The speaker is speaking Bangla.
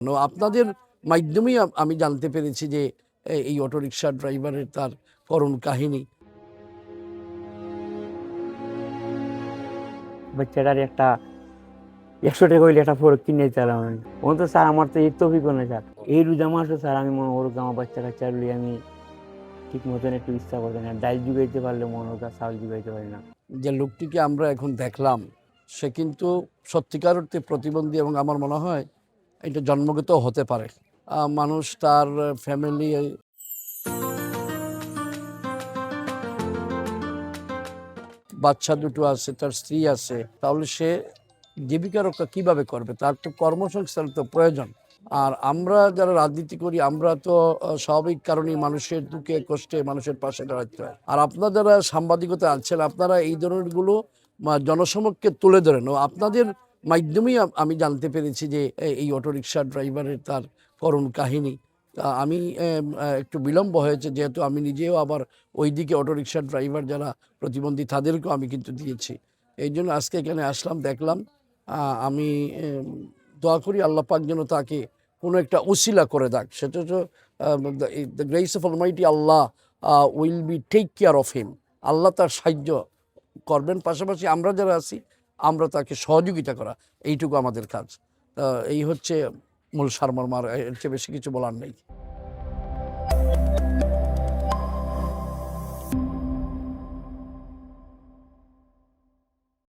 আপনাদের মাধ্যমেই আমি জানতে পেরেছি যে এই অটোরিকশা ড্রাইভারের তার করুণ কাহিনী। বাচ্চাটার একটা 100 টাকা হইলে একটা ফোরক কিনে চালাম আমি। ও তো স্যার আমার তো এই তৌফিকও নেই স্যার। এই রোজা মাসও স্যার আমি মনে করুক আমার বাচ্চা কাচ্চা আমি ঠিক মতন একটু ইচ্ছা করতে না, ডাল জুগাইতে পারলে মনে হোক চাউল জুগাইতে পারি না। যে লোকটিকে আমরা এখন দেখলাম সে কিন্তু সত্যিকার অর্থে প্রতিবন্ধী, এবং আমার মনে হয় এটা জন্মগত হতে পারে। মানুষ তার ফ্যামিলি, বাচ্চা দুটো আছে, তার স্ত্রী আছে, তাহলে সে জীবিকা রক্ষা কিভাবে করবে? তার তো কর্মসংস্থান তো প্রয়োজন। আর আমরা যারা রাজনীতি করি আমরা তো স্বাভাবিক কারণেই মানুষের দুঃখে কষ্টে মানুষের পাশে দাঁড়াতে হয়। আর আপনারা যারা সাংবাদিকতা আছেন আপনারা এই ধরনের গুলো জনসমক্ষে তুলে ধরেন, ও আপনাদের মাধ্যমেই আমি জানতে পেরেছি যে এই অটোরিকশা ড্রাইভারের তার করুণ কাহিনী। আমি একটু বিলম্ব হয়েছে, যেহেতু আমি নিজেও আবার ওইদিকে অটোরিকশা ড্রাইভার যারা প্রতিবন্ধী তাদেরকেও আমি কিন্তু দিয়েছি। এই জন্য আজকে এখানে আসলাম, দেখলাম। আমি দোয়া করি আল্লাহ পাক যেন তাকে কোনো একটা উসিলা করে দেখ। সেটা তো the grace of almighty Allah will be take care of him. Allah তার সাহায্য করবেন, পাশাপাশি আমরা যারা আছি আমরা তাকে সহযোগিতা করা, এইটুকু আমাদের কাজ। এই হচ্ছে মূল সারমর্ম, আর এর চেয়ে বেশি কিছু বলার নেই।